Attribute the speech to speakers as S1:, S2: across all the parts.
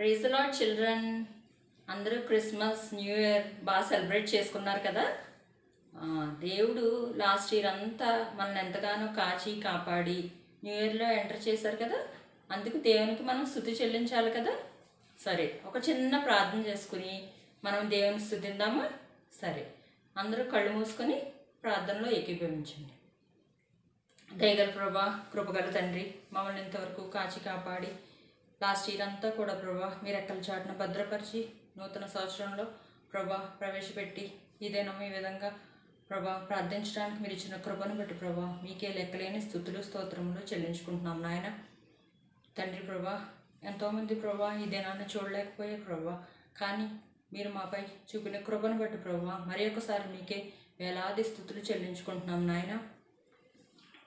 S1: Praise the lord children. అందరూ Christmas new year బాగా celebrate చేసుకున్నారు కదా. దేవుడు లాస్ట్ ఇయర్ అంతా మనల్ని ఎంతగానో కాచి కాపాడి న్యూ ఇయర్లో ఎంటర్ చేశారు కదా. అందుకు దేవునికి మనం స్తుతి చెల్లించాలి కదా. సరే, ఒక చిన్న ప్రార్థన చేసుకుని మనం దేవుని స్తుతిద్దామా? సరే, అందరూ కళ్ళు మూసుకొని ప్రార్థనలో ఏకీభవించండి. దయగల ప్రభా, కృపగల తండ్రి, మమ్మల్ని ఇంతవరకు కాచి కాపాడి లాస్ట్ ఇయర్ అంతా కూడా ప్రభా మీరు ఎక్కల చాటున భద్రపరిచి నూతన సంవత్సరంలో ప్రభా ప్రవేశపెట్టి ఇదేనో ఈ విధంగా ప్రభా ప్రార్థించడానికి మీరు ఇచ్చిన కృపను బట్టి ప్రభా మీకే లెక్కలేని స్తుతులు స్తోత్రములు చెల్లించుకుంటున్నాం నాయన తండ్రి. ప్రభా ఎంతోమంది ప్రభా ఈ దినాన్ని చూడలేకపోయే ప్రభా, కానీ మీరు మాపై చూపిన కృపను బట్టి ప్రభా మరి ఒకసారి మీకే వేలాది స్తుతులు చెల్లించుకుంటున్నాం నాయన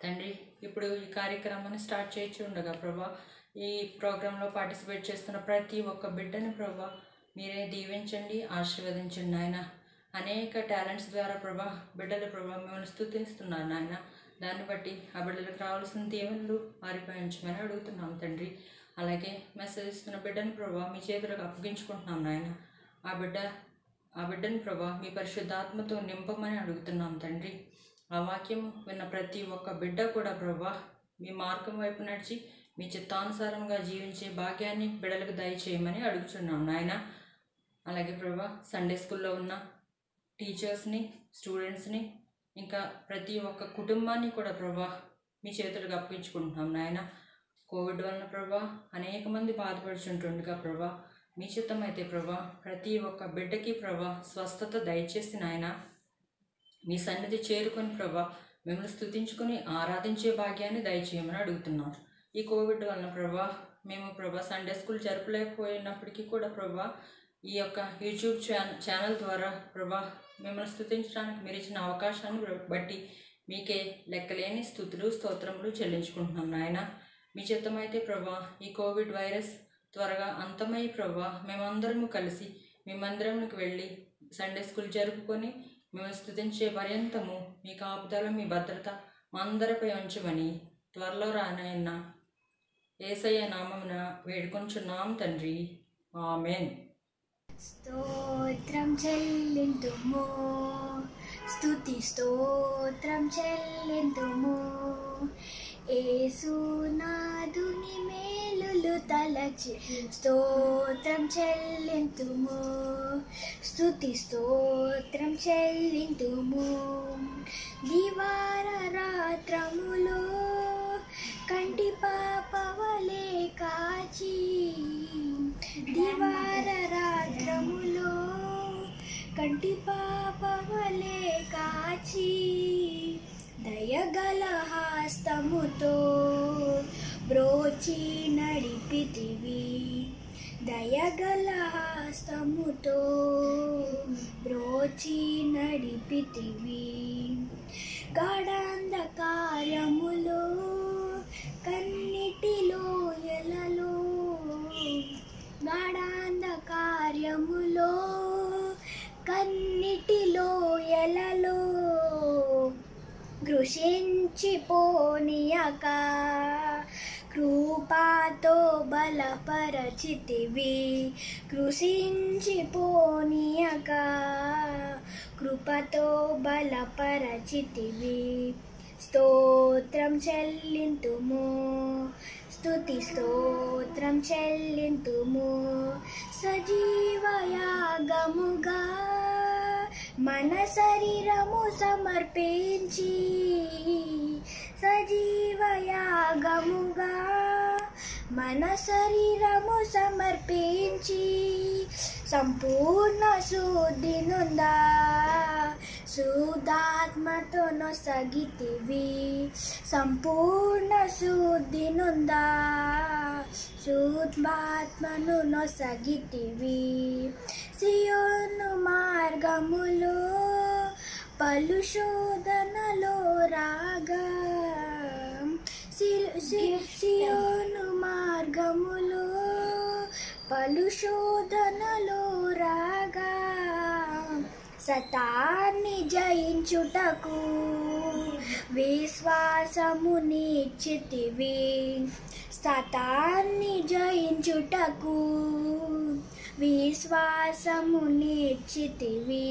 S1: తండ్రి. ఇప్పుడు ఈ కార్యక్రమాన్ని స్టార్ట్ చేయించి ఉండగా ప్రభా ఈ ప్రోగ్రాంలో పార్టిసిపేట్ చేస్తున్న ప్రతి ఒక్క బిడ్డని ప్రభా మీరే దీవించండి, ఆశీర్వదించండి నాయన. అనేక టాలెంట్స్ ద్వారా ప్రభా బిడ్డలు ప్రభా మిమ్మల్ని స్తుతిస్తున్నారు నాయన. దాన్ని బట్టి ఆ బిడ్డలకు రావాల్సిన దీవెనలు వారిపై ఉంచమని అడుగుతున్నాం తండ్రి. అలాగే మెసేజ్ ఇస్తున్న బిడ్డని ప్రభా మీ చేతులకు అప్పగించుకుంటున్నాం నాయన. ఆ బిడ్డని ప్రభా మీ పరిశుద్ధాత్మతో నింపమని అడుగుతున్నాం తండ్రి. ఆ వాక్యం విన్న ప్రతి ఒక్క బిడ్డ కూడా ప్రభా మీ మార్గం వైపు నడిచి మీ చిత్తానుసారంగా జీవించే భాగ్యాన్ని బిడ్డలకు దయచేయమని అడుగుతున్నాం నాయన. అలాగే ప్రభా సండే స్కూల్లో ఉన్న టీచర్స్ని, స్టూడెంట్స్ని, ఇంకా ప్రతి ఒక్క కుటుంబాన్ని కూడా ప్రభా మీ చేతులకు అప్పగించుకుంటున్నాం నాయన. కోవిడ్ వలన ప్రభా అనేక మంది బాధపడుచుంటుండగా ప్రభా మీ చిత్తం అయితే ప్రభా ప్రతి ఒక్క బిడ్డకి ప్రభా స్వస్థత దయచేసి నాయన మీ సన్నిధి చేరుకొని ప్రభా మిమ్మల్ని స్తుతించుకొని ఆరాధించే భాగ్యాన్ని దయచేయమని అడుగుతున్నాం. ఈ కోవిడ్ వలన ప్రభా మేము ప్రభా సండే స్కూల్ జరపలేకపోయినప్పటికీ కూడా ప్రభా ఈ యొక్క యూట్యూబ్ ఛానల్ ద్వారా ప్రభా మిమ్మల్ని స్తుతించడానికి మీరు ఇచ్చిన అవకాశాన్ని బట్టి మీకే లెక్కలేని స్తుతులు స్తోత్రములు చెల్లించుకుంటున్నాం నాయన. మీ చిత్తమైతే ప్రభా ఈ కోవిడ్ వైరస్ త్వరగా అంతమై ప్రభా మేమందరము కలిసి మీ మందిరంకి వెళ్ళి సండే స్కూల్ జరుపుకొని మేము స్తుతించే పర్యంతము మీ కాపుదల మీ భద్రత మా అందరిపై ఉంచమని త్వరలో రానైన యేసయ్య నామమున వేడుకొంచున్నాం తండ్రి, ఆమేన్.
S2: స్తోత్రం చెల్లింతుము, స్తుతి స్తోత్రం చెల్లింతుము, యేసునాథుని మేలులు తలచి స్తోత్రం చెల్లింతుము, స్తుతి స్తోత్రం చెల్లింతుము. దివార రాత్రములో కంటి పాపవలే కాచి, దివార రాత్రములో కంటి పాపవలే కాచి, దయగల హస్తముతో బ్రోచి నడిపితివి, దయగల హస్తముతో బ్రోచి నడిపితివి. గాఢాంధకార్యములో కన్నిటిలో ఎలలో, గాఢాంధకార్యములో కన్నిటిలో ఎలలో కృషించిపోనియక కృపతో బలపరచితివి, కృషించిపోనియక కృపతో బలపరచితివి. స్తోత్రం చెల్లింతుము, స్తుతి స్తోత్రం చెల్లింతుము. సజీవయాగముగా మన శరీరము సమర్పించి, సజీవయాగముగా మన శరీరము సమర్పించి, సంపూర్ణ శుద్ధి నుందా శుద్ధాత్మతో నొసగితివి, సంపూర్ణ శుద్ధి నుందా శుద్ధాత్మను నొసగితివి. సియోను మార్గములో పలు శోధనలో రాగా, సియోను మార్గములో పలు శోధనలో రాగా, సతాన్ని జయించుటకు విశ్వాసము నిశ్చితివి, సతాన్ని జయించుటకు విశ్వాసము నిచ్చితివి.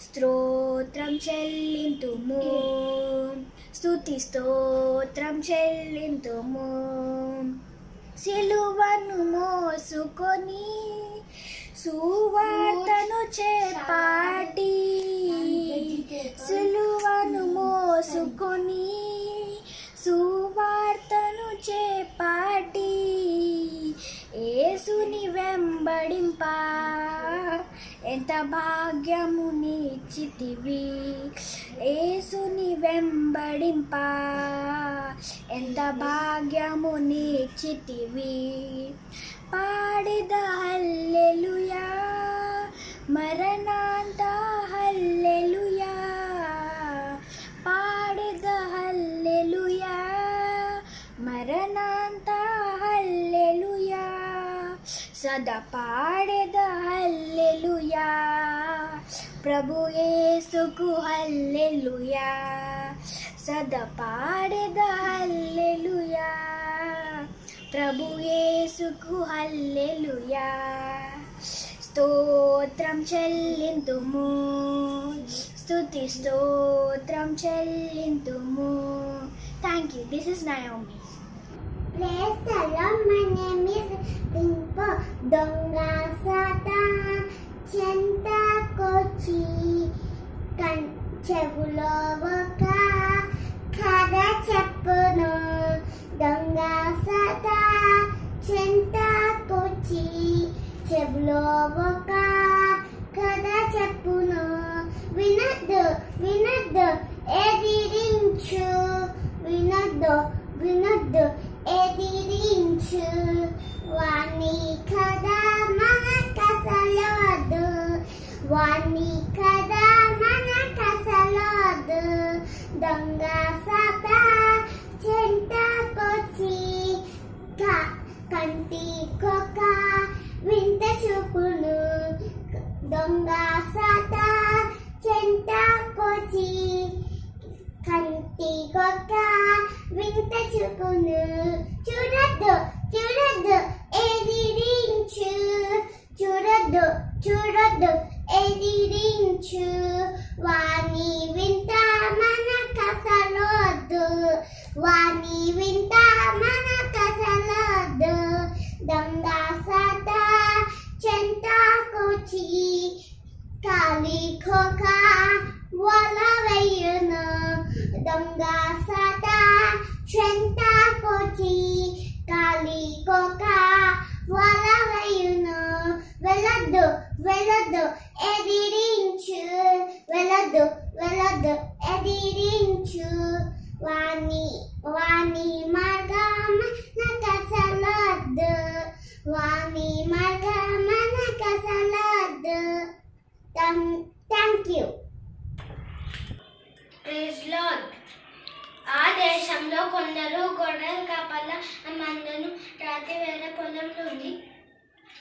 S2: స్తోత్రం చెల్లింతుము, స్తుతి స్తోత్రం చెల్లింతుము. సిలువను మోసుకొని సువార్తను చేపాటి, సిలువను మోసుకొని సువార్తను చేపాటి. యేసుని వెంబడింప ఎంత భాగ్యము నిచ్చితివి. యేసుని వెంబడింప ఎంత భాగ్యము నిచ్చితివి. పాడెద హల్లెలూయా, మరణాంత హల్లెలూయా. పాడెద హల్లెలూయా, మరణాంత హల్లెలూయా. సదా పాడెద హల్లెలూయా, ప్రభు యేసుకు హల్లెలూయా. సదా పాడెద హల్లెలూయా, ప్రభు యేసుకు హల్లెలూయా. స్తోత్రం చెల్లింతుము, స్తుతి స్తోత్రం చెల్లింతుము. Thank you. This is Naomi.
S3: Praise the Lord, my name is Rimpo. Donga sata chenta kochi చెవులో ఒక కథ చెప్పును. దొంగ సదా చెంతకొచ్చి చెవులో ఒక కథ చెప్పును. వినద్దు వినద్దు ఎదిరించు, వినద్దు వినద్దు ఎదిరించు. వాణి కథ మన కసలొద్దు, వాణి కథ మన కసలొద్దు. దొంగ సదా చెంతకొచ్చి కంటికొక వింత చూపును. దొంగ సదా చెంతకొచ్చి కంటికొక వింత చూపును. చూడద్దు చూడద్దు ఎదిరించు, చూడద్దు చూడద్దు ఎదిరించు. వాణి వింత మన కసలొద్దు, వాణి వింత మన కసలొద్దు. దొంగ సదా చెంతకొచ్చి కాలికొక వల వేయును. దొంగ సదా చెంతకొచ్చి కాలికొక వల వేయును. వెళ్ళొద్దు వెళ్ళొద్దు ఎదిరించు, వెళ్ళొద్దు వెళ్ళొద్దు ఎదిరించు. వాణి వాణి మార్గమన కసలొద్దు, వాణి మార్గమన కసలొద్దు. Thank you.
S4: Praise Lord. ఆ దేశంలో కొందరు గొర్రెల కాపల మందను రాత్రి వేళ పొలం నుండి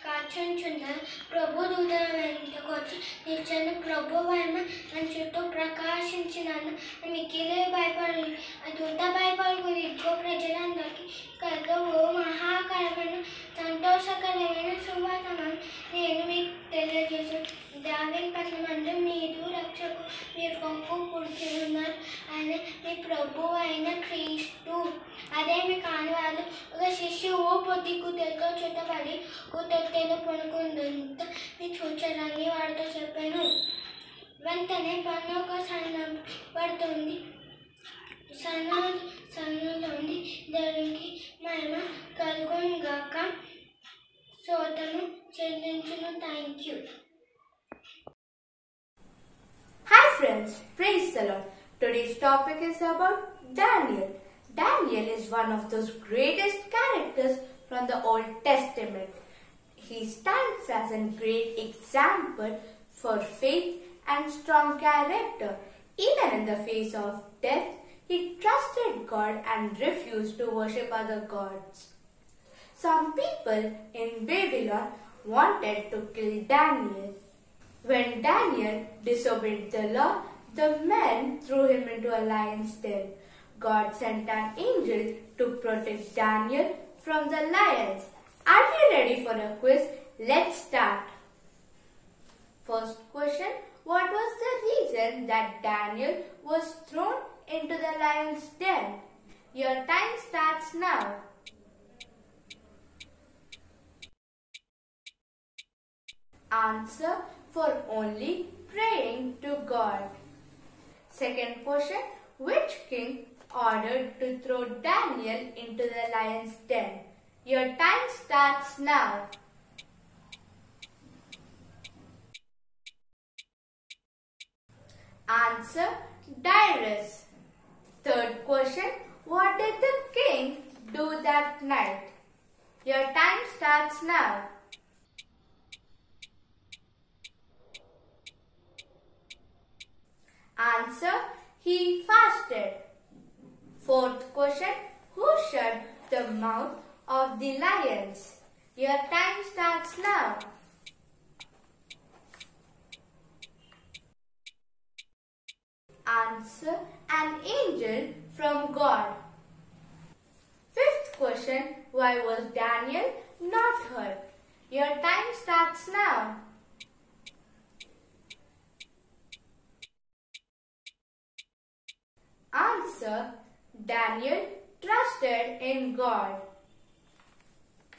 S4: కాచుచుండగా ప్రభు దూత వెంటకొచ్చి నిలిచెను. ప్రభు మహిమ నా చుట్టూ ప్రకాశించినను మిక్కిలి భయపడి ఆ దూత భయపడుకుని ఇదిగో ప్రజలందరికీ కలగబో మహాకరమైన సంతోషకరమైన సువర్తమానం నేను మీకు తెలియజేసాను. దావీదు పట్టణమందు మీరు రక్షకు మీరు కొరకు పుట్టి ఉన్నారు. ఆయన మీ ప్రభు అయిన క్రీస్తు. అదే మీ కాని వాళ్ళు ఒక శిష్యువు పొద్దు కుదెలతో చుట్టబడి కుతొట్టెలో పడుకుందంత మీ చూచరాన్ని వాడితో చెప్పాను. వెంటనే పన్ను ఒక సన్నం పడుతుంది. సన్నులోని దేవునికి మహిమ కలుగునుగాక. స్తోత్రము చెల్లించును. Thank you.
S5: Hi friends, praise the Lord. Today's topic is about Daniel. Daniel is one of those greatest characters from the Old Testament. He stands as a great example for faith and strong character. Even in the face of death, he trusted God and refused to worship other gods. Some people in Babylon wanted to kill Daniel. When Daniel disobeyed the law, the men threw him into a lion's den. God sent an angel to protect Daniel from the lions. Are you ready for a quiz? let's start. First question, what was the reason that Daniel was thrown into the lion's den? Your time starts now. Answer, for only praying to God. Second question, which king ordered to throw Daniel into the lion's den? Your time starts now. Answer, Darius. Third question, what did the king do that night? Your time starts now. Answer, he fasted. Fourth question, who shut the mouth of the lions? Your time starts now. Answer, an angel from God. Fifth question, why was Daniel not hurt? Your time starts now. Answer, Daniel trusted in God.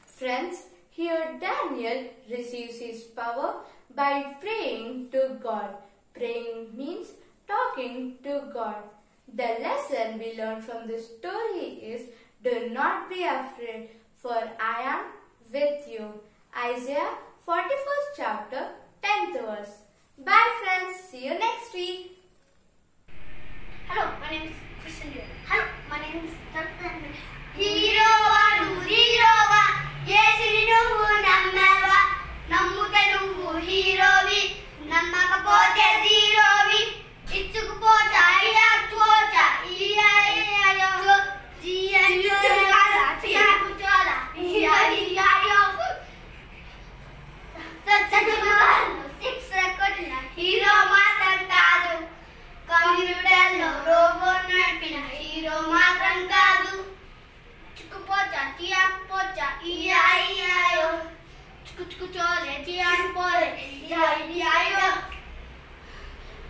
S5: Friends, here Daniel receives his power by praying to God. Praying means talking to God. The lesson we learn from this story is, do not be afraid, for I am with you. Isaiah 41st chapter, 10th verse. Bye friends, see you next week.
S4: Hello, my name is Christian. Hello, my name is Dr. హీరోవా యేసుని నువ్వు నమ్మవా నమ్ముతే నువ్వు హీరోవి నమ్మకపోతే జీరోవి ఇచ్చుకుపోతా ఇచ్చుకోచా ఇయ్యో Jio కూర్చోలా ఇయ్యో hero మాత్రం కాదు కంప్యూటర్లో robot నడిపిన hero మాత్రం కాదు చుక్కుపోచా చియాకుపోచా ఇయ్యో చుక్కుచోలే చియాకుపోలే ఇయ్యో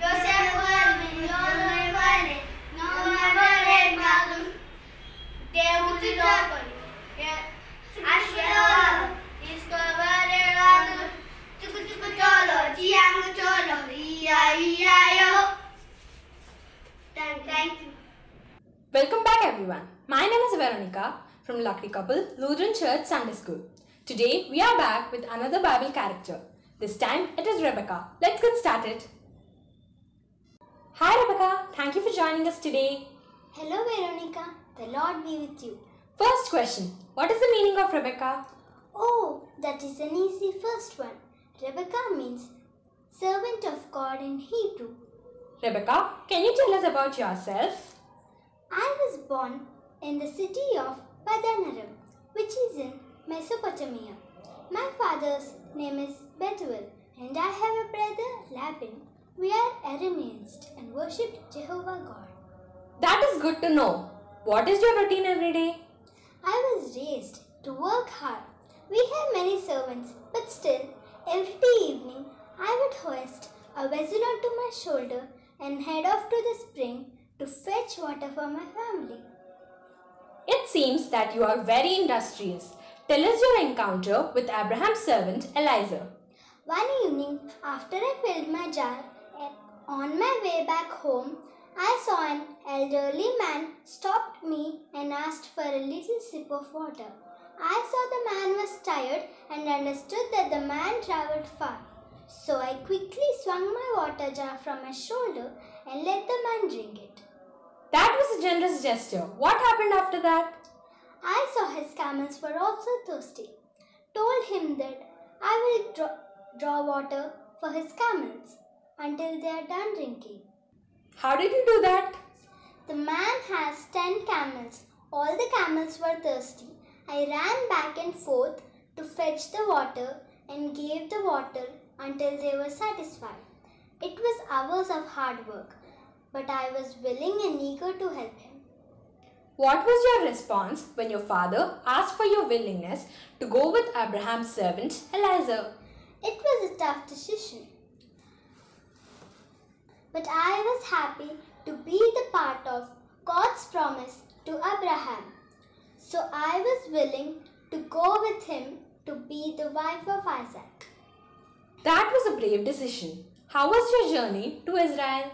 S4: యోసేపు వలే నోనవలే కాదు దేవుడితో ఆశీర్వాదం తీసుకోవలే కాదు చుక్కుచోలో చియాకుచోలో ఇయ్యో. Thank you.
S6: Welcome back everyone. My name is Veronica from Lucky Couple Lutheran Church Sunday School. Today we are back with another Bible character. This time it is Rebecca. Let's get started. Hi Rebecca, thank you for joining us today.
S3: Hello Veronica, the Lord be with you.
S6: First question, what is the meaning of Rebecca?
S3: Oh, that is an easy first one. Rebecca means servant of God in Hebrew.
S6: Rebecca, can you tell us about yourself?
S3: I was born in the city of Padanaram, which is in Mesopotamia. My father's name is Bethuel and I have a brother Laban. We are Arameans and worship Jehovah God.
S6: That is good to know. What is your routine every day?
S3: I was raised to work hard. We have many servants, but still, every evening I would hoist a vessel onto my shoulder and head off to the spring to fetch water for my family.
S6: It seems that you are very industrious. Tell us your encounter with Abraham's servant Eliezer.
S3: One evening, after I filled my jar, on my way back home, I saw an elderly man stopped me and asked for a little sip of water. I saw the man was tired and understood that the man travelled far. So I quickly swung my water jar from my shoulder and let the man drink it.
S6: That was a generous gesture. What happened after that?
S3: I saw his camels were also thirsty. Told him that I will draw water for his camels until they are done drinking.
S6: How did you do that?
S3: The man has 10 camels. All the camels were thirsty. I ran back and forth to fetch the water and gave the water until they were satisfied. It was hours of hard work, but I was willing and eager to help him.
S6: What was your response when your father asked for your willingness to go with Abraham's servant Eliezer?
S3: It was a tough decision, but I was happy to be the part of God's promise to Abraham. So I was willing to go with him to be the wife of Isaac.
S6: That was a brave decision. How was your journey to Israel?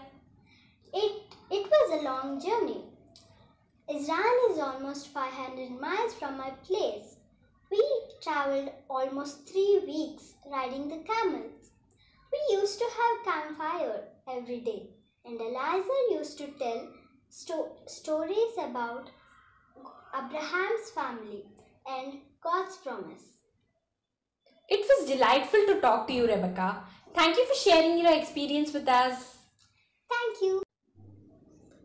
S3: It was a long journey. Israel is almost 500 miles from my place. We traveled almost 3 weeks riding the camels. We used to have campfire every day, and Eliezer used to tell stories about Abraham's family and God's promise.
S6: It was delightful to talk to you, Rebecca. Thank you for sharing your experience with us.
S3: Thank you.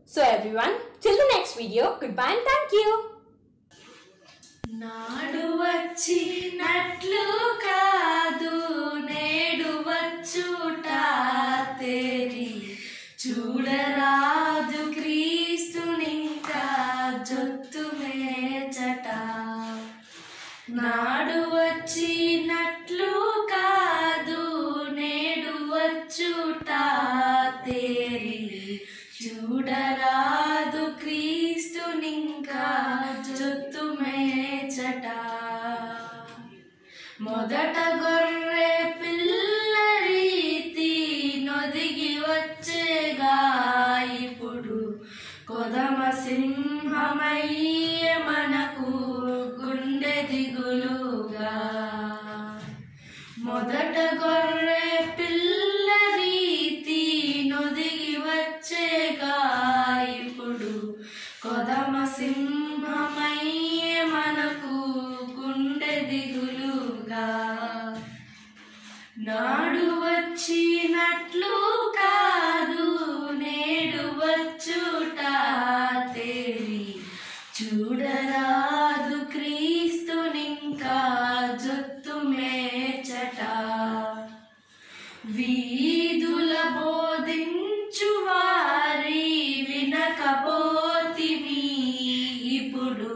S6: So everyone, till the next video, goodbye and thank you.
S5: నాడు వచ్చినట్లు కాదు నేడు వచ్చుట తేరి చూడరాదు క్రీస్తునింకా జొత్తు మేచట నాడు వచ్చినట్లు కాదు నేడు వచ్చుట తేరి చూడరాదు క్రీస్తునింకా జొత్తు మేచట మొదట గొర్రె పిల్ల రీతి నొదిగి వచ్చేగా ఇప్పుడు కొదమ సింహమయ్య మనకు గుండె దిగులుగా మొదట గొర్రె పిల్ల రీతి నొదిగి వచ్చేగా ఇప్పుడు కొదమ సింహమయ్య మనకు గుండె దిగులుగా నాడు వచ్చినట్లు కాదు నేడు వచ్చుట తేరి చూడరాదు క్రీస్తునింకా జొత్తు మేచట వీధుల బోధించు వారి వినకపోతిమి ఇప్పుడు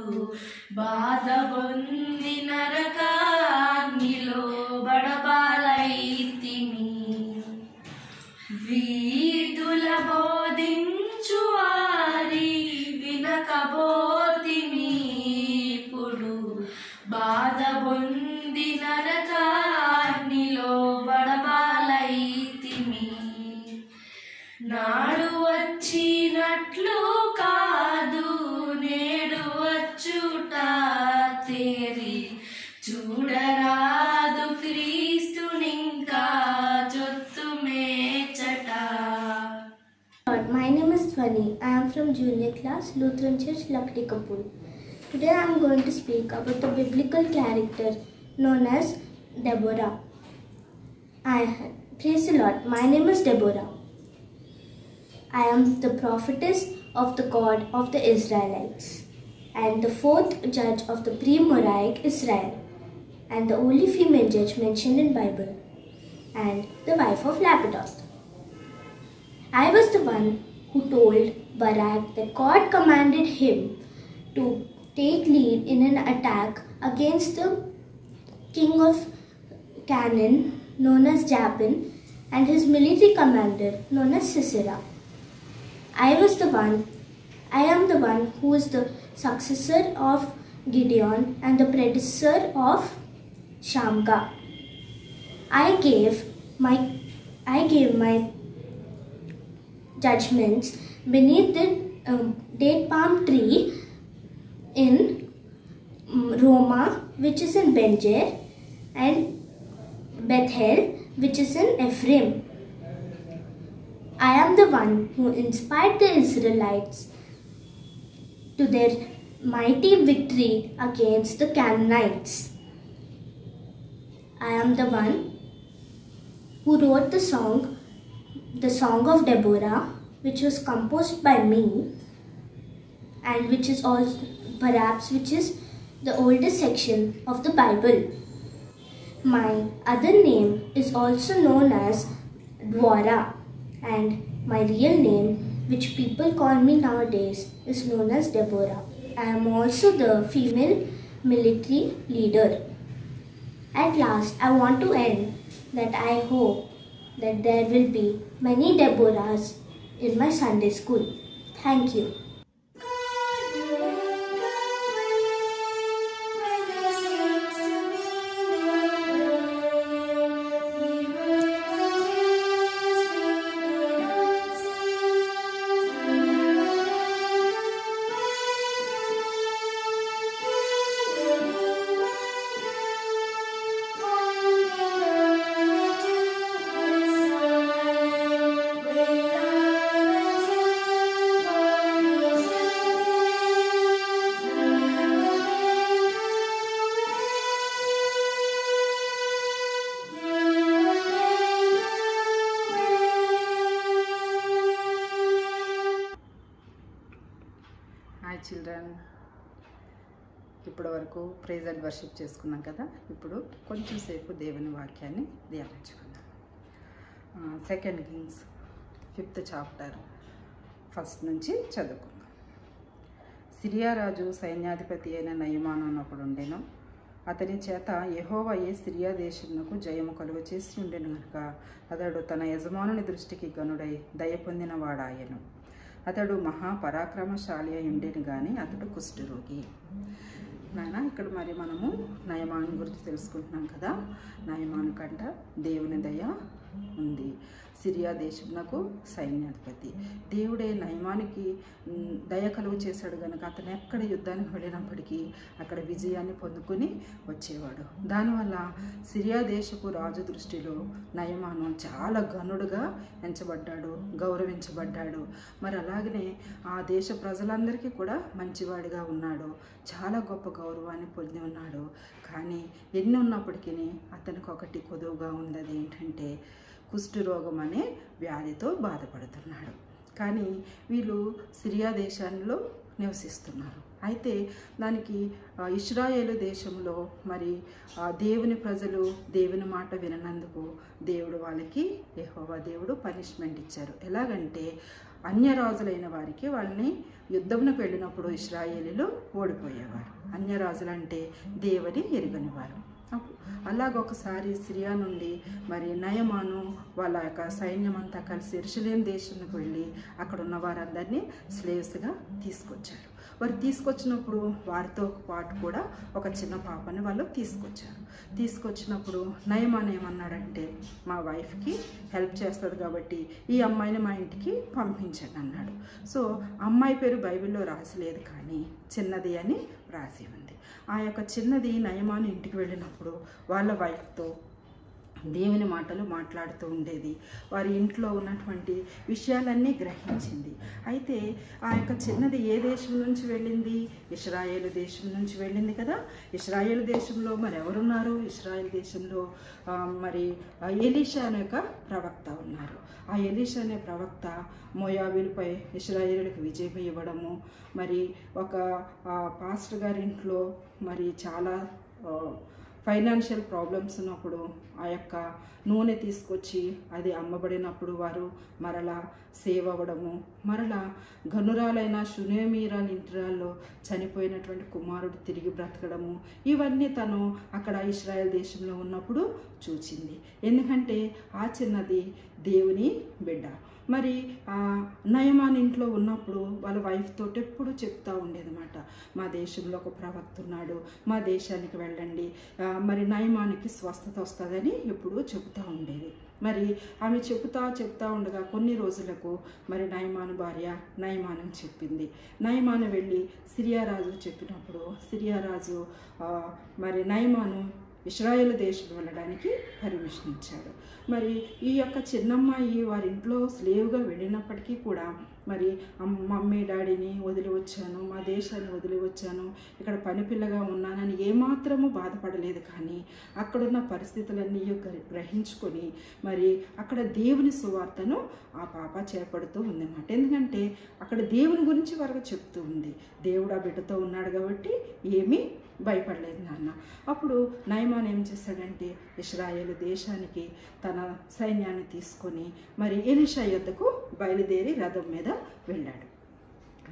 S5: బాధ పొంది నరకాగ్నిలో బడబాలైతిమి వీధుల బోధించు వారి వినకపోతిమి ఇప్పుడు బాధ పొంది నరకాగ్నిలో బడబాలైతిమి నాడు వచ్చినట్లు కాదు నేడు వచ్చుట తేరి చూడరాదు క్రీస్తునింకా జొత్తు మేచట.
S2: My name is Dhwani. I am from junior class, Lutheran Church, Lakdi Kapul. Today I am going to speak about the biblical character known as Deborah. Praise the Lord. My name is Deborah. I am the prophetess of the God of the Israelites, and the 4th judge of the pre-Mosaic Israel, and the only female judge mentioned in Bible, and the wife of Lapidoth. I was the one who told Barak that God commanded him to take lead in an attack against the king of Canaan known as Jabin and his military commander known as Sisera. I am the one who is the successor of Gideon and the predecessor of Shamgar. I gave my judgments beneath the date palm tree in Roma, which is in Benjer, and Bethel, which is in Ephraim. I am the one who inspired the Israelites to their mighty victory against the Canaanites. I am the one who wrote the Song of Deborah, which was composed by me, and which is the oldest section of the Bible. My other name is also known as Dwara, and my real name, which people call me nowadays, is known as Deborah. I am also the female military leader. At last, I want to end that I hope that there will be many Deborahs in my Sunday school. Thank you.
S7: Hi children, ఇప్పటి వరకు praise and worship చేసుకున్నాం కదా. ఇప్పుడు కొంచెం సేపు దేవుని వాక్యాన్ని ధ్యానించుకుందాం. 2 Kings 5th చాప్టర్ 1 నుంచి చదువుకుందాం. సిరియా రాజు సైన్యాధిపతి అయిన నయమాను అన్నప్పుడు ఉండెను. అతని చేత యెహోవాయే సిరియా దేశమునకు జయము కలుగు చేసి ఉండెను గనుక అతడు తన యజమానుని దృష్టికి గనుడై దయ పొందిన వాడాయను. అతడు మహాపరాక్రమశాలి అయి ఉండేను కానీ అతడు కుష్ఠరోగి. నాయన, ఇక్కడ మరి మనము నయమాను గురించి తెలుసుకుంటున్నాం కదా. నయమాను కంట దేవుని దయ ఉంది. సిరియా దేశమునకు సైన్యాధిపతి దేవుడే నయమానికి దయ కలుగు చేశాడు కనుక అతను ఎక్కడ యుద్ధానికి వెళ్ళినప్పటికీ అక్కడ విజయాన్ని పొందుకొని వచ్చేవాడు. దానివల్ల సిరియా దేశపు రాజు దృష్టిలో నయమాను చాలా ఘనుడుగా ఎంచబడ్డాడు, గౌరవించబడ్డాడు. మరి అలాగనే ఆ దేశ ప్రజలందరికీ కూడా మంచివాడిగా ఉన్నాడు, చాలా గొప్ప గౌరవాన్ని పొంది ఉన్నాడు. కానీ ఎన్ని ఉన్నప్పటికీ అతనికి ఒకటి కొదువుగా ఉంది. అది ఏంటంటే కుష్ఠరోగం అనే వ్యాధితో బాధపడుతున్నాడు. కానీ వీళ్ళు సిరియా దేశంలో నివసిస్తున్నారు. అయితే దానికి ఇశ్రాయేలు దేశంలో మరి దేవుని ప్రజలు దేవుని మాట విననందుకు దేవుడు వాళ్ళకి యెహోవా దేవుడు పనిష్మెంట్ ఇచ్చారు. ఎలాగంటే అన్యరాజులైన వారికి వాళ్ళని యుద్ధంకు వెళ్ళినప్పుడు ఇశ్రాయేలీలు ఓడిపోయేవారు. అన్యరాజులంటే దేవుని ఎరుగనివారు. అలాగొకసారి సిరియా నుండి మరి నయమాను వాళ్ళ యొక్క సైన్యం అంతా కలిసి యెరూషలేము దేశానికి వెళ్ళి అక్కడ ఉన్న వారందరినీ స్లేవ్స్గా తీసుకొచ్చారు. వారు తీసుకొచ్చినప్పుడు వారితో పాటు కూడా ఒక చిన్న పాపని వాళ్ళు తీసుకొచ్చినప్పుడు నయమాను ఏమన్నాడంటే, మా వైఫ్కి హెల్ప్ చేస్తుంది కాబట్టి ఈ అమ్మాయిని మా ఇంటికి పంపించండి అన్నాడు. సో అమ్మాయి పేరు బైబిల్లో రాసలేదు, కానీ చిన్నది అని రాసి ఉంది. ఆ యొక్క చిన్నది నయమాను ఇంటికి వెళ్ళినప్పుడు వాళ్ళ వైఫ్తో దేవుని మాటలు మాట్లాడుతూ ఉండేది. వారి ఇంట్లో ఉన్నటువంటి విషయాలన్నీ గ్రహించింది. అయితే ఆ యొక్క చిన్నది ఏ దేశం నుంచి వెళ్ళింది? ఇశ్రాయేలు దేశం నుంచి వెళ్ళింది కదా. ఇశ్రాయేలు దేశంలో మరి ఎవరున్నారు? ఇశ్రాయేల్ దేశంలో మరి ఎలీషా అనే ఒక ప్రవక్త ఉన్నారు. ఆ ఎలీషా అనే ప్రవక్త మోయాబీలపై ఇశ్రాయేలులకు విజయం ఇవ్వడము, మరి ఒక పాస్టర్ గారి ఇంట్లో మరి చాలా ఫైనాన్షియల్ ప్రాబ్లమ్స్ ఉన్నప్పుడు ఆ యొక్క నూనె తీసుకొచ్చి అది అమ్మబడినప్పుడు వారు మరలా సేవ్ అవ్వడము, మరలా ఘనురాలైన షునేమీరాల ఇంటిరాల్లో చనిపోయినటువంటి కుమారుడు తిరిగి బ్రతకడము, ఇవన్నీ తను అక్కడ ఇశ్రాయేల్ దేశంలో ఉన్నప్పుడు చూచింది. ఎందుకంటే ఆ చిన్నది దేవుని బిడ్డ. మరి నయమాన్ ఇంట్లో ఉన్నప్పుడు వాళ్ళ వైఫ్ తోటి ఎప్పుడు చెప్తూ ఉండేదన్నమాట, మా దేశంలో ఒక ప్రవక్త ఉన్నాడు, మా దేశానికి వెళ్ళండి, మరి నయమానికి స్వస్థత వస్తుందని ఎప్పుడూ చెబుతూ ఉండేది. మరి ఆమె చెప్తా ఉండగా కొన్ని రోజులకు మరి నయమాను భార్య నయమాను చెప్పింది. నయమాను వెళ్ళి సిరియా రాజు చెప్పినప్పుడు సిరియా రాజు మరి నయమాను ఇశ్రాయేలు దేశం వెళ్ళడానికి పర్మిషన్ ఇచ్చాడు. మరి ఈ యొక్క చిన్నమ్మాయి వారి ఇంట్లో స్లేవ్గా వెళ్ళినప్పటికీ కూడా మరి మమ్మీ డాడీని వదిలి వచ్చాను, మా దేశాన్ని వదిలి వచ్చాను, ఇక్కడ పనిపిల్లగా ఉన్నానని ఏమాత్రము బాధపడలేదు. కానీ అక్కడున్న పరిస్థితులన్నీ గ్రహించుకొని మరి అక్కడ దేవుని సువార్తను ఆ పాప చేపడుతూ ఉందన్నమాట. ఎందుకంటే అక్కడ దేవుని గురించి వరకు చెప్తూ ఉంది. దేవుడు ఆ బిడ్డతో ఉన్నాడు కాబట్టి ఏమీ భయపడలేదు నాన్న. అప్పుడు నయమాన్ ఏం చేశాడంటే ఇశ్రాయేలు దేశానికి తన సైన్యాన్ని తీసుకొని మరి ఎలీషా యొద్దకు బయలుదేరి రథం మీద వెళ్ళాడు.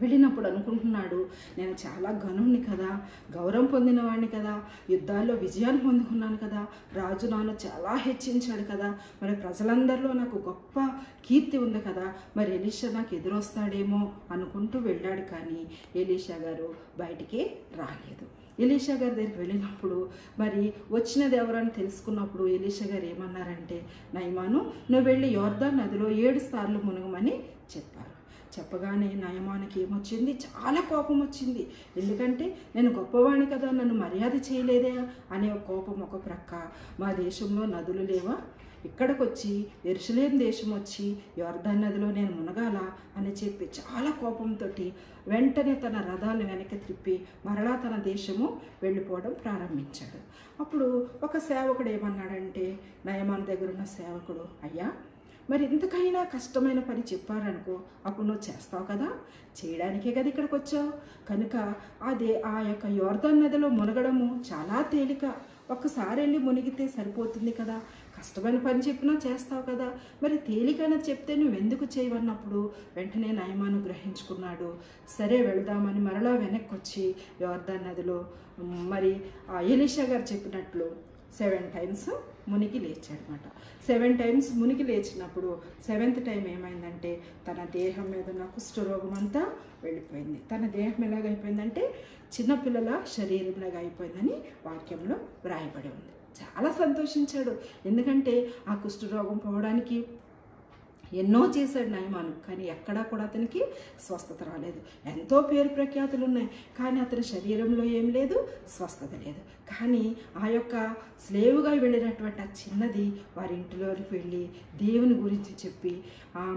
S7: వెళ్ళినప్పుడు అనుకుంటున్నాడు, నేను చాలా ఘనుణ్ణి కదా, గౌరవం పొందినవాడిని కదా, యుద్ధాల్లో విజయాన్ని పొందుకున్నాను కదా, రాజు నన్ను చాలా హెచ్చించాడు కదా, మరి ప్రజలందరిలో నాకు గొప్ప కీర్తి ఉంది కదా, మరి ఎలీషా నాకు ఎదురొస్తాడేమో అనుకుంటూ వెళ్ళాడు. కానీ ఎలీషా గారు బయటికి రాలేదు. ఎలీషా గారి దగ్గరికి వెళ్ళినప్పుడు మరి వచ్చినది ఎవరని తెలుసుకున్నప్పుడు ఎలీషా గారు ఏమన్నారంటే, నయమాను నువ్వు వెళ్ళి యోర్దాను నదిలో 7 సార్లు మునగమని చెప్పారు. చెప్పగానే నయమానికి ఏమొచ్చింది, చాలా కోపం వచ్చింది. ఎందుకంటే నేను గొప్పవాణ్ణి కదా, నన్ను మర్యాద చేయలేదే అనే కోపం ఒక ప్రక్క, మా దేశంలో నదులు లేవా, ఇక్కడికి వచ్చి యెరూషలేము దేశం వచ్చి యోర్దాను నదిలో నేను మునగాల అని చెప్పి చాలా కోపంతో వెంటనే తన రథాలను వెనక్కి తిప్పి మరలా తన దేశము వెళ్ళిపోవడం ప్రారంభించాడు. అప్పుడు ఒక సేవకుడు ఏమన్నాడంటే, నయమాను దగ్గర ఉన్న సేవకుడు, అయ్యా మరి ఇంతకైనా కష్టమైన పని చెప్పారనుకో, అప్పుడు నువ్వు చేస్తావు కదా, చేయడానికే కదా ఇక్కడికి వచ్చావు, కనుక ఆ యొక్క యోర్దాను నదిలో మునగడము చాలా తేలిక, ఒక్కసారి వెళ్ళి మునిగితే సరిపోతుంది కదా, కష్టమైన పని చెప్పినా చేస్తావు కదా, మరి తేలికైనా చెప్తే నువ్వెందుకు చేయవన్నప్పుడు వెంటనే నయమాను గ్రహించుకున్నాడు. సరే వెళదామని మరలా వెనక్కి వచ్చి యోర్దాను నదిలో మరి ఎలీషా గారు చెప్పినట్లు 7 టైమ్స్ మునిగి లేచాడనమాట. 7 టైమ్స్ మునిగి లేచినప్పుడు 7th టైం ఏమైందంటే తన దేహం మీద ఉన్న కుష్ఠరోగం అంతా వెళ్ళిపోయింది. తన దేహం ఎలాగైపోయిందంటే చిన్నపిల్లల శరీరంలాగా అయిపోయిందని వాక్యంలో వ్రాయబడి ఉంది. చాలా సంతోషించాడు, ఎందుకంటే ఆ కుష్ఠరోగం పోవడానికి ఎన్నో చేశాడు నయమాను, కానీ ఎక్కడా కూడా అతనికి స్వస్థత రాలేదు. ఎంతో పేరు ప్రఖ్యాతులు ఉన్నాయి, కానీ అతని శరీరంలో ఏం లేదు, స్వస్థత లేదు. కానీ ఆ యొక్క స్లేవుగా వెళ్ళినటువంటి ఆ చిన్నది వారి ఇంటిలోకి వెళ్ళి దేవుని గురించి చెప్పి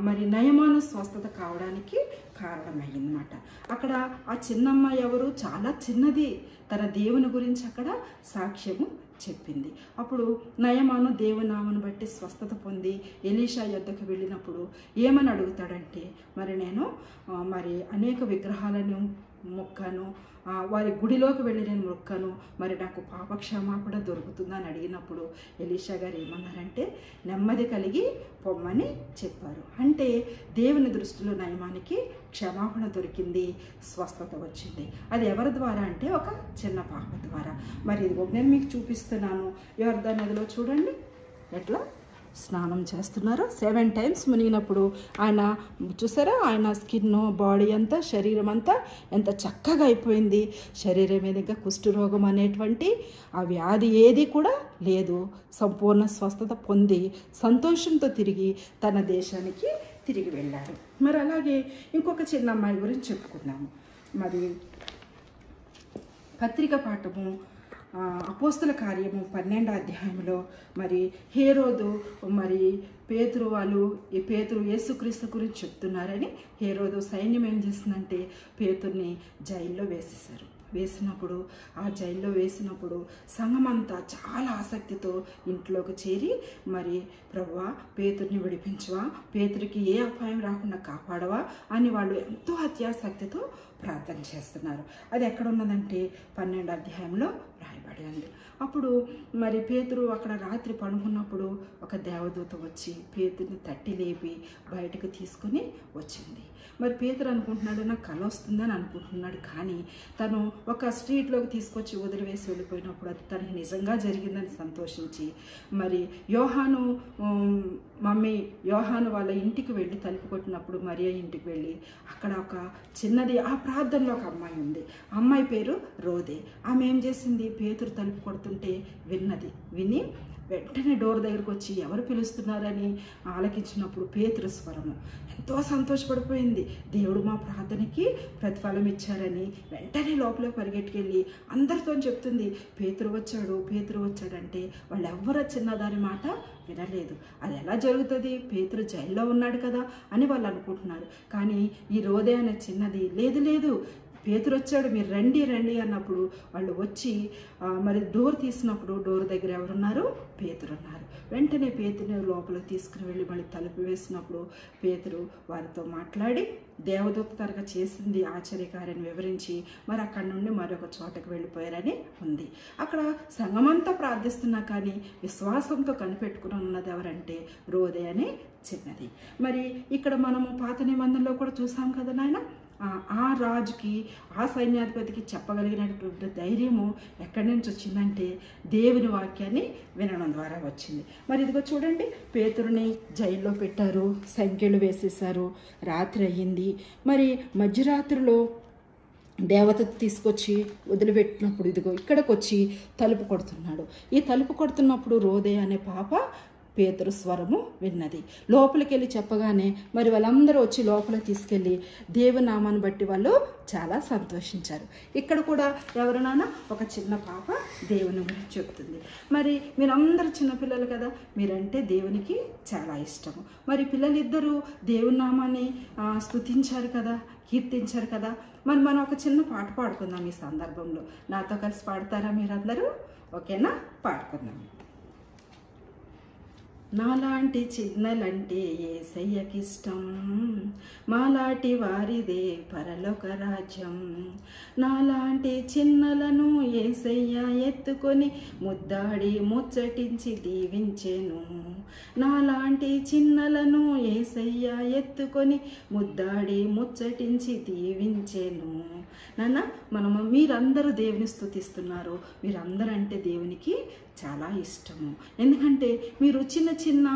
S7: మరి నయమాను స్వస్థత కావడానికి కారణమయ్యిందన్నమాట. అక్కడ ఆ చిన్నమ్మ ఎవరు, చాలా చిన్నది, తన దేవుని గురించి అక్కడ సాక్ష్యము చెప్పింది. అప్పుడు నయమాను దేవునామను బట్టి స్వస్థత పొంది ఎలీషా యొద్దకు వెళ్ళినప్పుడు ఏమని అడుగుతాడంటే, మరి నేను మరి అనేక విగ్రహాలను మొక్కాను, వారి గుడిలోకి వెళ్ళి నేను మొక్కాను, మరి నాకు పాపక్షమాపణ దొరుకుతుందని అడిగినప్పుడు ఎలీషా గారు ఏమన్నారంటే, నెమ్మది కలిగి పొమ్మని చెప్పారు. అంటే దేవుని దృష్టిలో నయమానికి క్షమాపణ దొరికింది, స్వస్థత వచ్చింది. అది ఎవరి ద్వారా అంటే ఒక చిన్న పాప ద్వారా. మరి ఇదిగో నేను మీకు చూపిస్తున్నాను. యోర్దాను నదిలో చూడండి ఎట్లా స్నానం చేస్తున్నారు. 7 టైమ్స్ మునిగినప్పుడు ఆయన చూసారా, ఆయన స్కిన్ బాడీ అంతా శరీరం అంతా ఎంత చక్కగా అయిపోయింది. శరీరం మీద ఇంకా కుష్ఠరోగం అనేటువంటి ఆ వ్యాధి ఏది కూడా లేదు. సంపూర్ణ స్వస్థత పొంది సంతోషంతో తిరిగి తన దేశానికి తిరిగి వెళ్ళాడు. మరి అలాగే ఇంకొక చిన్న అమ్మాయి గురించి చెప్పుకున్నాము. మరి పత్రిక పాఠము అపోస్తుల కార్యము 12వ అధ్యాయంలో మరి హేరోదు మరి పేతురు యేసుక్రీస్తు గురించి చెప్తున్నారని హేరోదు సైన్యం ఏం చేసిందంటే పేతుర్ని జైల్లో వేసేశారు. వేసినప్పుడు ఆ జైల్లో వేసినప్పుడు సంఘమంతా చాలా ఆసక్తితో ఇంట్లోకి చేరి మరి ప్రభువా పేతుర్ని విడిపించవా, పేతురికి ఏ అపాయం రాకుండా కాపాడవా అని వాళ్ళు ఎంతో అత్యాసక్తితో ప్రార్థన చేస్తున్నారు. అది ఎక్కడ ఉన్నదంటే 12వ అధ్యాయంలో రాయబడి ఉంది. అప్పుడు మరి పేతురు అక్కడ రాత్రి పడుకున్నప్పుడు ఒక దేవదూత వచ్చి పేతుర్ని తట్టి లేపి బయటకు తీసుకుని వచ్చింది. మరి పేతురు అనుకుంటున్నాడు నాకు కల వస్తుందని అనుకుంటున్నాడు, కానీ తను ఒక స్ట్రీట్లోకి తీసుకొచ్చి వదిలివేసి వెళ్ళిపోయినప్పుడు అది తనకి నిజంగా జరిగిందని సంతోషించి మరి యోహాను వాళ్ళ ఇంటికి వెళ్ళి తలుపు కొట్టినప్పుడు మరియ ఇంటికి వెళ్ళి అక్కడ ఒక చిన్నది ఆ ప్రార్థనలో ఒక అమ్మాయి ఉంది. అమ్మాయి పేరు రోదే. ఆమె ఏం చేసింది, పేతురు తలుపు కొడుతుంటే విని వెంటనే డోర్ దగ్గరకు వచ్చి ఎవరు పిలుస్తున్నారని ఆలకించినప్పుడు పేతురు స్వరము. ఎంతో సంతోషపడిపోయింది. దేవుడు మా ప్రార్థనకి ప్రతిఫలం ఇచ్చారని వెంటనే లోపల పరిగెట్టుకెళ్ళి అందరితో చెప్తుంది, పేతురు వచ్చాడంటే వాళ్ళు ఎవరు చిన్నదాని మాట వినలేదు. అది ఎలా జరుగుతుంది, పేతురు జైల్లో ఉన్నాడు కదా అని వాళ్ళు అనుకుంటున్నారు. కానీ ఈ రోదే అనే చిన్నది లేదు పేతురు వచ్చాడు, మీరు రండి అన్నప్పుడు వాళ్ళు వచ్చి మరి డోర్ తీసినప్పుడు డోర్ దగ్గర ఎవరున్నారు, పేతురు ఉన్నారు. వెంటనే పేతురుని లోపలికి తీసుకుని వెళ్ళి మళ్ళీ తలుపు వేసినప్పుడు పేతురు వారితో మాట్లాడి దేవదూత తరగా చేసింది ఆశ్చర్యకార్యాన్ని వివరించి మరి అక్కడి నుండి మరొక చోటకు వెళ్ళిపోయారని ఉంది. అక్కడ సంఘమంతా ప్రార్థిస్తున్నా కానీ విశ్వాసంతో కనిపెట్టుకుని ఉన్నది ఎవరంటే రోదే అనే చిన్నది. మరి ఇక్కడ మనము పాత నిబంధనలో కూడా చూసాం కదా నాయన, ఆ రాజుకి, ఆ సైన్యాధిపతికి చెప్పగలిగినటువంటి ధైర్యము ఎక్కడి నుంచి వచ్చిందంటే దేవుని వాక్యాన్ని వినడం ద్వారా వచ్చింది. మరి ఇదిగో చూడండి, పేతురుని జైల్లో పెట్టారు, సంఖ్యలు వేసేసారు, రాత్రి అయ్యింది. మరి మధ్యరాత్రిలో దేవత తీసుకొచ్చి వదిలిపెట్టినప్పుడు ఇదిగో ఇక్కడికి వచ్చి తలుపు కొడుతున్నాడు. ఈ తలుపు కొడుతున్నప్పుడు రోదే అనే పాప పేతురు స్వరము విన్నది. లోపలికి వెళ్ళి చెప్పగానే మరి వాళ్ళందరూ వచ్చి లోపలికి తీసుకెళ్ళి దేవుని నామాన్ని బట్టి వాళ్ళు చాలా సంతోషించారు. ఇక్కడ కూడా ఎవరినైనా ఒక చిన్న పాప దేవుని గురించి చెప్తుంది. మరి మీరందరూ చిన్నపిల్లలు కదా, మీరంటే దేవునికి చాలా ఇష్టము. మరి పిల్లలిద్దరూ దేవుని నామాన్ని స్తుతించారు కదా, కీర్తించారు కదా. మరి మనం ఒక చిన్న పాట పాడుకుందాం ఈ సందర్భంలో. నాతో కలిసి పాడతారా మీరందరూ? ఓకేనా? పాడుకుందాం. నాలాంటి చిన్నలంటే యేసయ్యకిష్టం, మాలాంటి వారిదే పరలోక రాజ్యం. నాలాంటి చిన్నలను యేసయ్య ఎత్తుకొని ముద్దాడి ముచ్చటించి దీవించెను. నాలాంటి చిన్నలను యేసయ్య ఎత్తుకొని ముద్దాడి ముచ్చటించి దీవించెను. నాన్న, మీరందరూ దేవుని స్తుతిస్తున్నారు. మీరందరూ అంటే దేవునికి చాలా ఇష్టము. ఎందుకంటే మీరు చిన్న చిన్న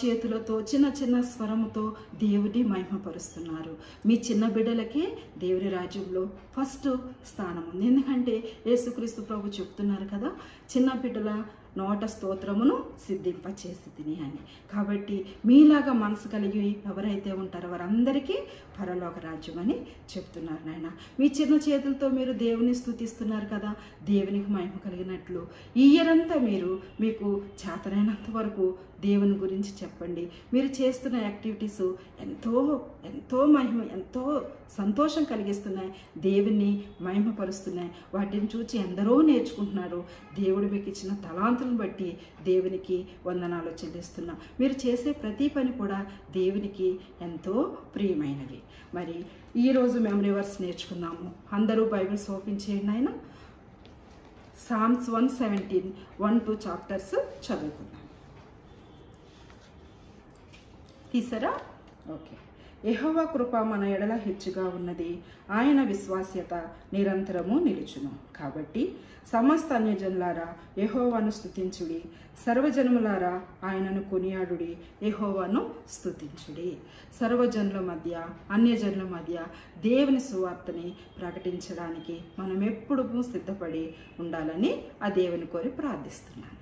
S7: చేతులతో, చిన్న చిన్న స్వరముతో దేవుని మహిమపరుస్తున్నారు. మీ చిన్న బిడ్డలకే దేవుని రాజ్యంలో ఫస్ట్ స్థానం ఉంది. ఎందుకంటే యేసుక్రీస్తు ప్రభు చెప్తున్నారు కదా, చిన్న బిడ్డల నోట స్తోత్రమును సిద్ధింపచేసి తిని అని. కాబట్టి మీలాగా మనసు కలిగి ఎవరైతే ఉంటారో వారందరికీ పరలోక రాజ్యం అని చెప్తున్నారు నాయన. మీ చిన్న చేతులతో మీరు దేవుని స్తుతిస్తున్నారు కదా, దేవునికి మహిమ కలిగినట్లు ఈ ఇయర్ అంతా మీకు చేతనైనంత వరకు దేవుని గురించి చెప్పండి. మీరు చేస్తున్న యాక్టివిటీస్ ఎంతో ఎంతో మహిమ, ఎంతో సంతోషం కలిగిస్తున్నాయి, దేవుని మహిమపరుస్తున్నాయి. వాటిని చూసి ఎందరో నేర్చుకుంటున్నారు. దేవుడు మీకు ఇచ్చిన తలాంతులను బట్టి దేవునికి వందనాలు చెల్లిస్తున్నా. మీరు చేసే ప్రతి పని కూడా దేవునికి ఎంతో ప్రియమైనవి. మరి ఈరోజు మెమరీ వర్స్ నేర్చుకున్నాము. అందరూ బైబిల్స్ ఓపెన్ చేయండి ఆయన. సామ్స్ 117, 1-2 చాప్టర్స్ చదువుకుందాం. తీసారా? ఓకే. యెహోవా కృప మన ఎడల హెచ్చుగా ఉన్నది, ఆయన విశ్వాస్యత నిరంతరము నిలుచును. కాబట్టి సమస్త అన్యజనులారా యెహోవాను స్తుతించుడి, సర్వజనములారా ఆయనను కొనియాడుడి, యెహోవాను స్తుతించుడి. సర్వజనుల మధ్య, అన్యజనుల మధ్య దేవుని సువార్తని ప్రకటించడానికి మనం ఎప్పుడూ సిద్ధపడి ఉండాలని ఆ దేవుని కోరి ప్రార్థిస్తున్నాను.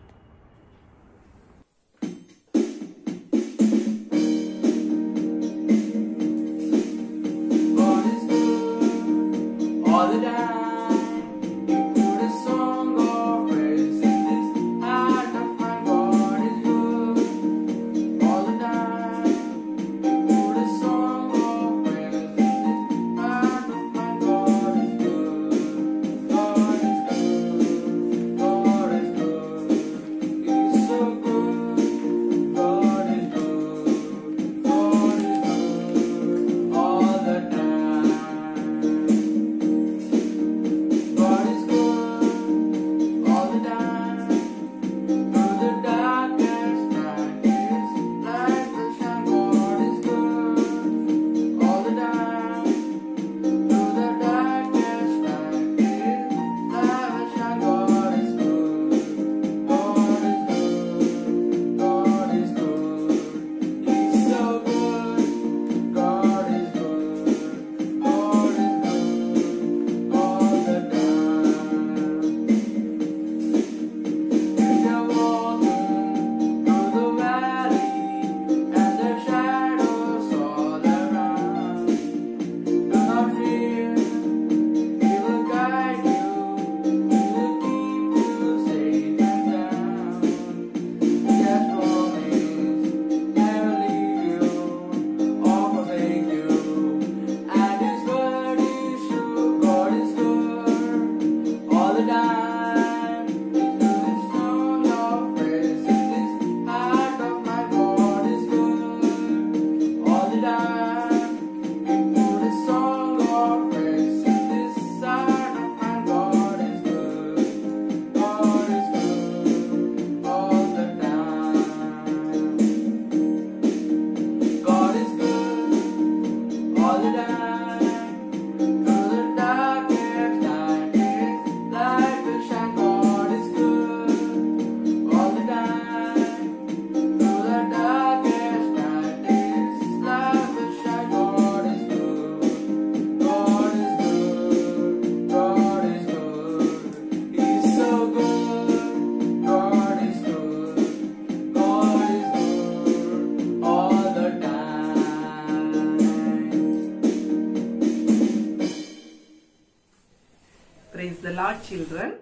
S8: The lord children.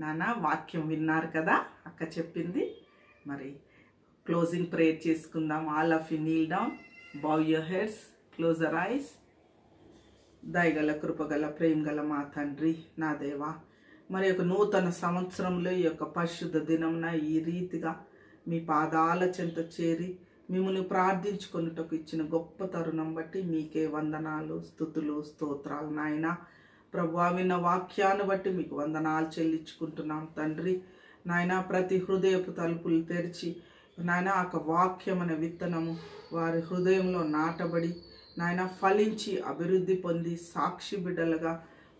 S8: నాన్న వాక్యం విన్నారు కదా, అక్క చెప్పింది. మరి క్లోజింగ్ ప్రేయర్ చేసుకుందాం. All of you Neel down, bow your heads, close your eyes. దయగల కృపగల ప్రేమగల మా తండ్రి, నా దేవా, మరి ఒక నూతన సంవత్సరంలో ఈ యొక్క పరిశుద్ధ దినంన ఈ రీతిగా మీ పాదాల చెంత చేరి మిమ్మల్ని ప్రార్థించుకొనుటకు ఇచ్చిన గొప్ప తరుణం బట్టి మీకే వందనాలు, స్తుతులు, స్తోత్రాలు నాయన. ప్రభువా, విన్న వాక్యాన్ని బట్టి మీకు వందనాలు చెల్లించుకుంటున్నాం తండ్రి. నాయన, ప్రతి హృదయపు తలుపులు తెరిచి నాయన ఆ వాక్యం అనే విత్తనము వారి హృదయంలో నాటబడి నాయన ఫలించి అభివృద్ధి పొంది సాక్షి బిడ్డలుగా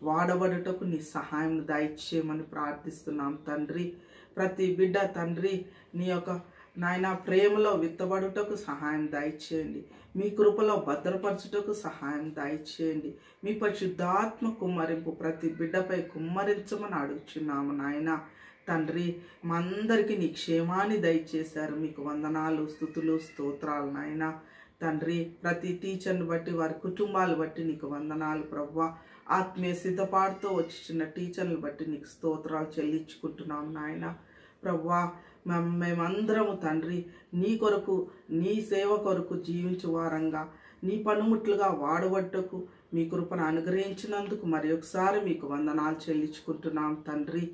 S8: వాడబడుటకు నీ సహాయం దయచేయమని ప్రార్థిస్తున్నాం తండ్రి. ప్రతి బిడ్డ తండ్రి నీ యొక్క నాయన ప్రేమలో విత్తబడుటకు సహాయం దయచేయండి. మీ కృపలో భద్రపరచుటకు సహాయం దయచేయండి. మీ పరిశుద్ధాత్మ కుమ్మరింపు ప్రతి బిడ్డపై కుమ్మరించమని అడుగుచున్నాము నాయన. తండ్రి, మా అందరికీ నీ క్షేమాన్ని దయచేశారు. మీకు వందనాలు, స్తుతులు, స్తోత్రాలు నాయన. తండ్రి, ప్రతి టీచర్ని బట్టి వారి కుటుంబాలు బట్టి నీకు వందనాలు ప్రభువా. ఆత్మీయ సిద్ధపాటుతో వచ్చిన టీచర్ని బట్టి నీకు స్తోత్రాలు చెల్లించుకుంటున్నాం నాయన. ప్రభువా, మేమందరము తండ్రి నీ కొరకు, నీ సేవ కొరకు జీవించు వారంగా నీ పనిముట్లుగా వాడబట్టకు మీ కృపను అనుగ్రహించినందుకు మరి ఒకసారి మీకు వందనాలు చెల్లించుకుంటున్నాం తండ్రి.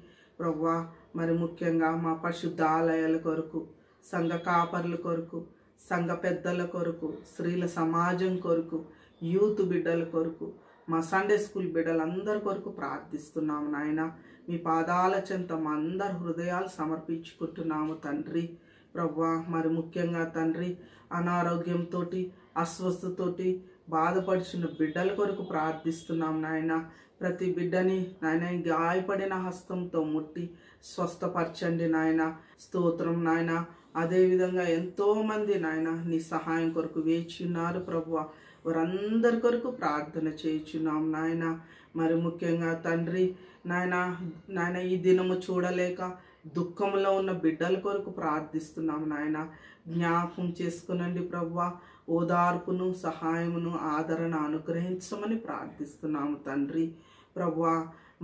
S8: ప్రభువా, మరి ముఖ్యంగా మా పరిశుద్ధ ఆలయాల కొరకు, సంఘ కాపర్ల కొరకు, సంఘ పెద్దల కొరకు, స్త్రీల సమాజం కొరకు, యూత్ బిడ్డల కొరకు, మా సండే స్కూల్ బిడ్డలందరి కొరకు ప్రార్థిస్తున్నాము నాయన. మీ పాదాల చెంత మా అందరి హృదయాలు సమర్పించుకుంటున్నాము తండ్రి. ప్రభువా, మరి ముఖ్యంగా తండ్రి అనారోగ్యంతో, అస్వస్థతతోటి బాధపడుచున్న బిడ్డల కొరకు ప్రార్థిస్తున్నాం నాయన. ప్రతి బిడ్డని నాయన గాయపడిన హస్తంతో ముట్టి స్వస్థపరచండి నాయన. స్తోత్రం నాయన. అదేవిధంగా ఎంతోమంది నాయన నీ సహాయం కొరకు వేచి ఉన్నారు ప్రభువా. వారందరి కొరకు ప్రార్థన చేయుచున్నాం నాయన. మరి ముఖ్యంగా తండ్రి నాయన ఈ దినము చూడలేక దుఃఖంలో ఉన్న బిడ్డల కొరకు ప్రార్థిస్తున్నాం నాయన. జ్ఞాపకం చేసుకునండి ప్రభువా. ఓదార్పును, సహాయమును, ఆదరణ అనుగ్రహించమని ప్రార్థిస్తున్నాము తండ్రి. ప్రభువా,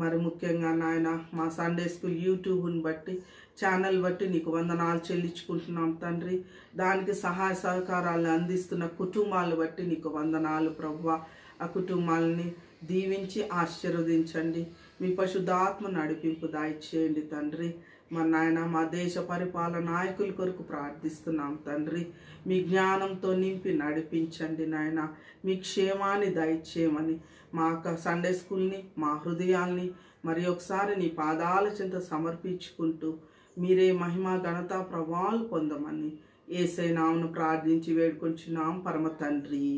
S8: మరి ముఖ్యంగా నాయన మా సండే స్కూల్ యూట్యూబ్ని బట్టి, ఛానల్ బట్టి నీకు వందనాలు చెల్లించుకుంటున్నాం తండ్రి. దానికి సహాయ సహకారాలు అందిస్తున్న కుటుంబాలు బట్టి నీకు వందనాలు ప్రభువా. ఆ కుటుంబాలని దీవించి ఆశీర్వదించండి. మీ పరిశుద్ధాత్మ నడిపింపు దయచేయండి తండ్రి. మా నాయన మా దేశ పరిపాలన నాయకుల కొరకు ప్రార్థిస్తున్నాం తండ్రి. మీ జ్ఞానంతో నింపి నడిపించండి నాయన. మీ క్షేమాన్ని దయచేయమని మా సండే స్కూల్ని, మా హృదయాల్ని మరి ఒకసారి నీ పాదాల చెంత సమర్పించుకుంటూ మీరే మహిమ, ఘనత, ప్రభావాలు పొందమని యేసయ్య నామమున ప్రార్థించి వేడుకొంచున్నాం పరమ తండ్రి.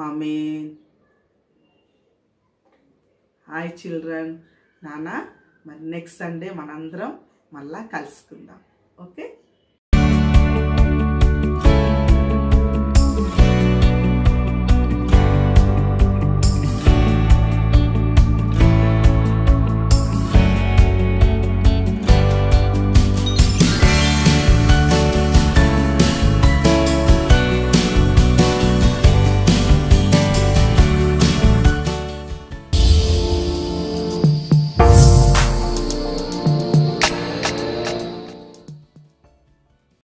S8: ఆమేన్. Hi children. నాన్న, మరి నెక్స్ట్ సండే మనందరం మళ్ళా కలుసుకుందాం. ఓకే.